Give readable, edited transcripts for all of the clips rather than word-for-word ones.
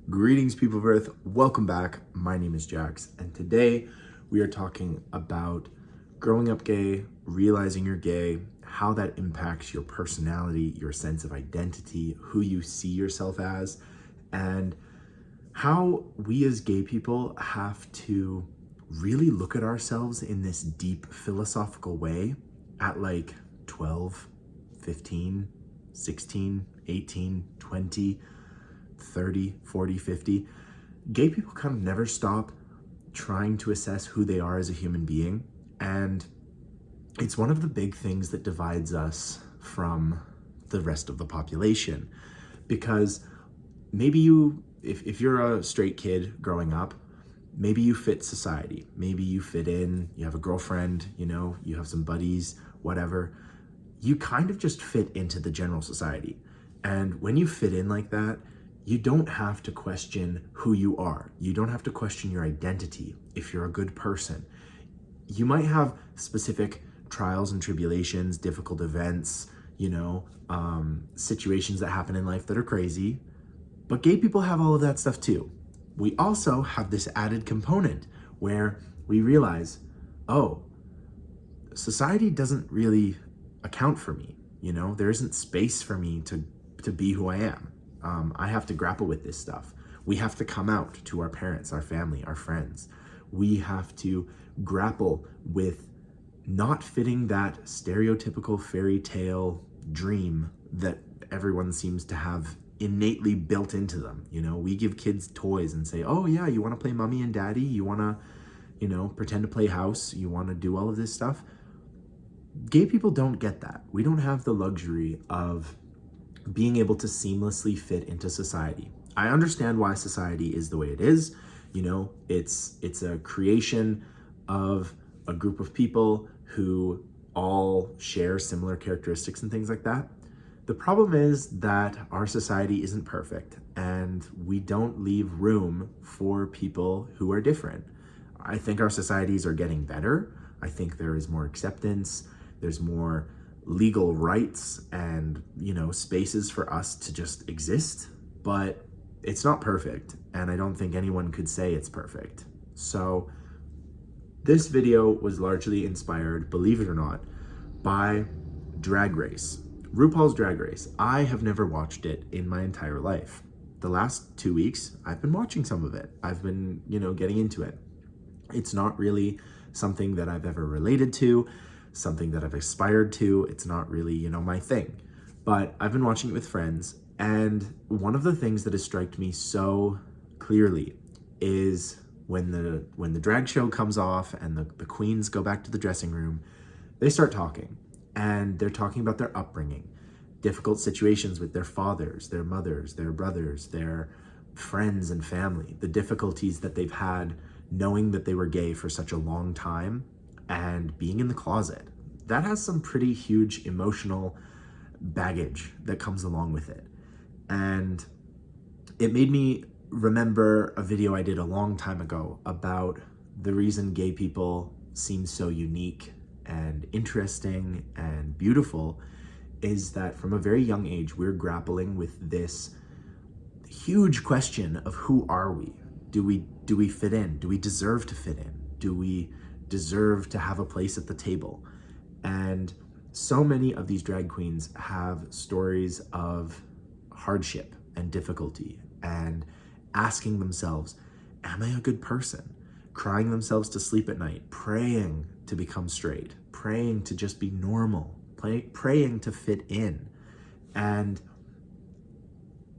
Greetings, people of Earth. Welcome back. My name is Jax, and today we are talking about growing up gay, realizing you're gay, how that impacts your personality, your sense of identity, who you see yourself as, and how we as gay people have to really look at ourselves in this deep philosophical way at like 12, 15, 16, 18, 20, 30, 40, 50. Gay people kind of never stop trying to assess who they are as a human being. And it's one of the big things that divides us from the rest of the population. Because maybe if you're a straight kid growing up, maybe you fit society. Maybe you fit in, you have a girlfriend, you have some buddies, whatever. You kind of just fit into the general society. And when you fit in like that, you don't have to question who you are. You don't have to question your identity if you're a good person. You might have specific trials and tribulations, difficult events, situations that happen in life that are crazy, but gay people have all of that stuff too. We also have this added component where we realize, oh, society doesn't really account for me. There isn't space for me to be who I am. I have to grapple with this stuff. We have to come out to our parents, our family, our friends. We have to grapple with not fitting that stereotypical fairy tale dream that everyone seems to have innately built into them. We give kids toys and say, oh yeah, you want to play mommy and daddy? You want to, pretend to play house? You want to do all of this stuff? Gay people don't get that. We don't have the luxury of being able to seamlessly fit into society. I understand why society is the way it is. It's a creation of a group of people who all share similar characteristics and things like that. The problem is that our society isn't perfect and we don't leave room for people who are different. I think our societies are getting better. I think there is more acceptance. There's more legal rights and spaces for us to just exist, but it's not perfect, and I don't think anyone could say it's perfect. So this video was largely inspired, believe it or not, by Drag Race. RuPaul's Drag Race. I have never watched it in my entire life. The last 2 weeks I've been watching some of it. I've been getting into it. It's not really something that I've ever related to, something that I've aspired to. It's not really, my thing. But I've been watching it with friends, and one of the things that has struck me so clearly is when the drag show comes off and the queens go back to the dressing room, they start talking, and they're talking about their upbringing, difficult situations with their fathers, their mothers, their brothers, their friends and family, the difficulties that they've had knowing that they were gay for such a long time and being in the closet. That has some pretty huge emotional baggage that comes along with it. And it made me remember a video I did a long time ago about the reason gay people seem so unique and interesting and beautiful is that from a very young age, we're grappling with this huge question of who are we? Do we fit in? Do we deserve to fit in? Do we deserve to have a place at the table? And so many of these drag queens have stories of hardship and difficulty and asking themselves, am I a good person? Crying themselves to sleep at night, praying to become straight, praying to just be normal, praying to fit in. And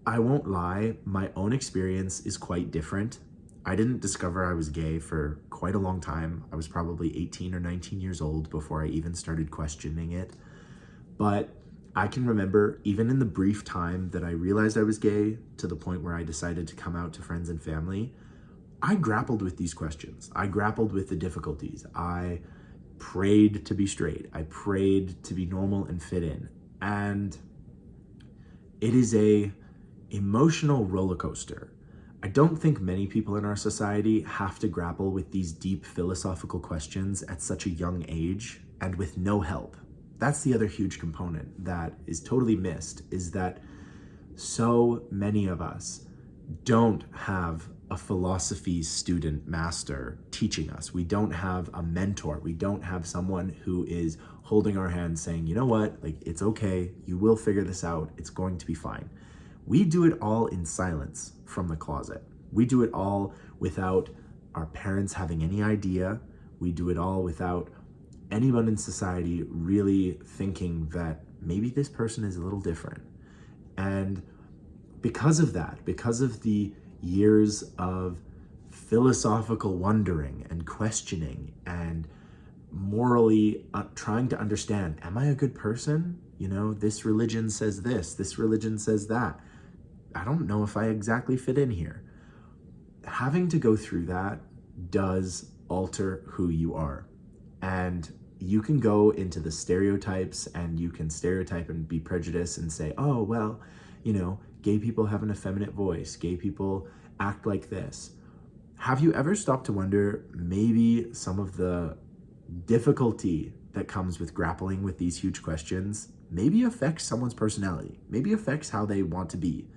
I won't lie, my own experience is quite different. I didn't discover I was gay for quite a long time. I was probably 18 or 19 years old before I even started questioning it. But I can remember, even in the brief time that I realized I was gay, to the point where I decided to come out to friends and family, I grappled with these questions. I grappled with the difficulties. I prayed to be straight. I prayed to be normal and fit in. And it is a emotional roller coaster. I don't think many people in our society have to grapple with these deep philosophical questions at such a young age and with no help. That's the other huge component that is totally missed, is that so many of us don't have a philosophy student master teaching us. We don't have a mentor. We don't have someone who is holding our hand saying, you know what, like, it's okay. You will figure this out. It's going to be fine. We do it all in silence from the closet. We do it all without our parents having any idea. We do it all without anyone in society really thinking that maybe this person is a little different. And because of that, because of the years of philosophical wondering and questioning and morally trying to understand, am I a good person? You know, this religion says this religion says that. I don't know if I exactly fit in here. Having to go through that does alter who you are. And you can go into the stereotypes and you can stereotype and be prejudiced and say, oh, well, you know, gay people have an effeminate voice. Gay people act like this. Have you ever stopped to wonder maybe some of the difficulty that comes with grappling with these huge questions maybe affects someone's personality, maybe affects how they want to be?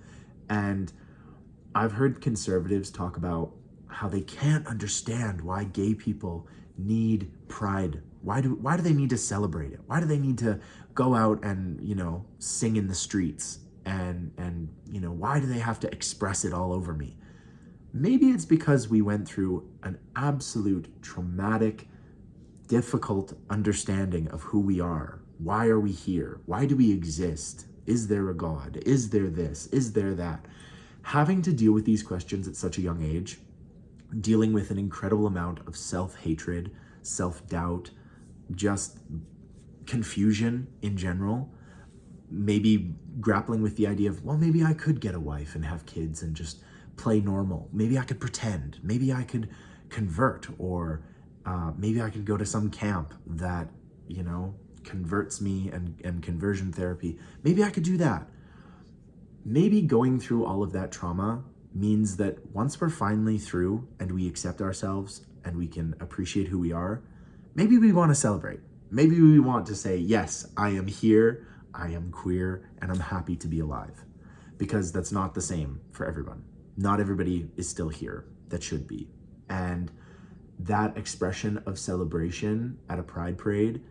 And I've heard conservatives talk about how they can't understand why gay people need pride. Why do they need to celebrate it? Why do they need to go out and, you know, sing in the streets? And you know, why do they have to express it all over me? Maybe it's because we went through an absolute traumatic, difficult understanding of who we are. Why are we here? Why do we exist? Is there a God? Is there this? Is there that? Having to deal with these questions at such a young age, dealing with an incredible amount of self-hatred, self-doubt, just confusion in general, maybe grappling with the idea of, well, maybe I could get a wife and have kids and just play normal. Maybe I could pretend. Maybe I could convert, or maybe I could go to some camp that, you know, converts me and conversion therapy. Maybe I could do that. Maybe going through all of that trauma means that once we're finally through and we accept ourselves and we can appreciate who we are, maybe we want to celebrate. Maybe we want to say, yes, I am here, I am queer, and I'm happy to be alive. Because that's not the same for everyone. Not everybody is still here that should be. And that expression of celebration at a pride parade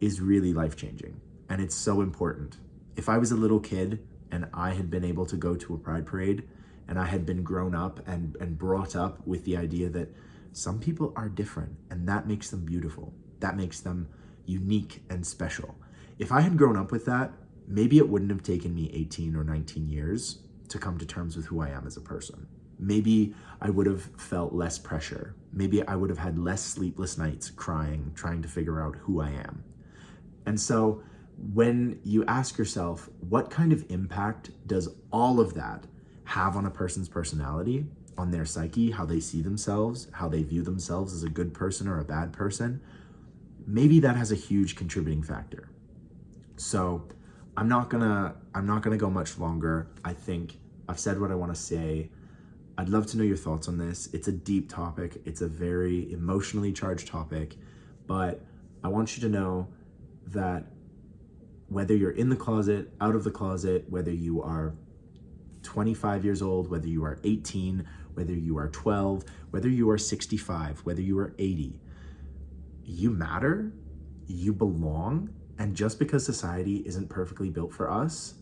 is really life-changing. And it's so important. If I was a little kid and I had been able to go to a pride parade and I had been grown up and brought up with the idea that some people are different and that makes them beautiful, that makes them unique and special. If I had grown up with that, maybe it wouldn't have taken me 18 or 19 years to come to terms with who I am as a person. Maybe I would have felt less pressure. Maybe I would have had less sleepless nights crying, trying to figure out who I am. And so when you ask yourself, what kind of impact does all of that have on a person's personality, on their psyche, how they see themselves, how they view themselves as a good person or a bad person? Maybe that has a huge contributing factor. So I'm not gonna go much longer. I think I've said what I want to say. I'd love to know your thoughts on this. It's a deep topic. It's a very emotionally charged topic, but I want you to know that whether you're in the closet, out of the closet, whether you are 25 years old, whether you are 18, whether you are 12, whether you are 65, whether you are 80, you matter, you belong. And just because society isn't perfectly built for us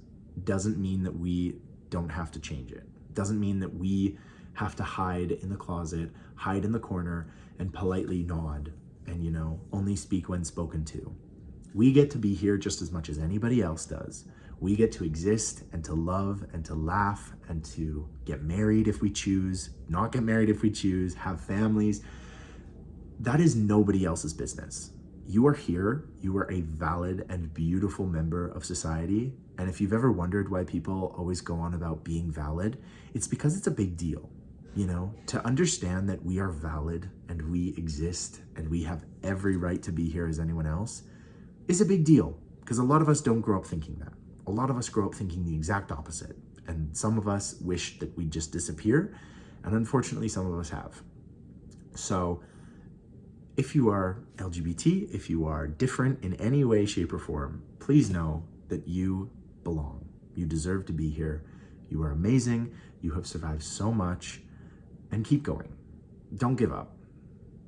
doesn't mean that we don't have to change it. Doesn't mean that we have to hide in the closet, hide in the corner, and politely nod and, you know, only speak when spoken to. We get to be here just as much as anybody else does. We get to exist and to love and to laugh and to get married if we choose, not get married if we choose, have families. That is nobody else's business. You are here, you are a valid and beautiful member of society. And if you've ever wondered why people always go on about being valid, it's because it's a big deal. You know, to understand that we are valid and we exist and we have every right to be here as anyone else is a big deal, because a lot of us don't grow up thinking that. A lot of us grow up thinking the exact opposite. And some of us wish that we just disappear. And unfortunately, some of us have. So if you are LGBT, if you are different in any way, shape, or form, please know that you belong. You deserve to be here. You are amazing. You have survived so much, and keep going. Don't give up.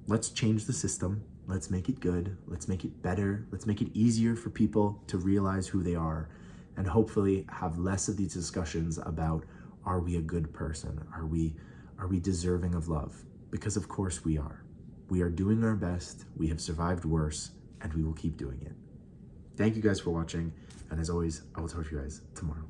Let's change the system. Let's make it good. Let's make it better. Let's make it easier for people to realize who they are, and hopefully have less of these discussions about, are we a good person? Are we deserving of love? Because of course we are. We are doing our best. We have survived worse, and we will keep doing it. Thank you guys for watching. And as always, I will talk to you guys tomorrow.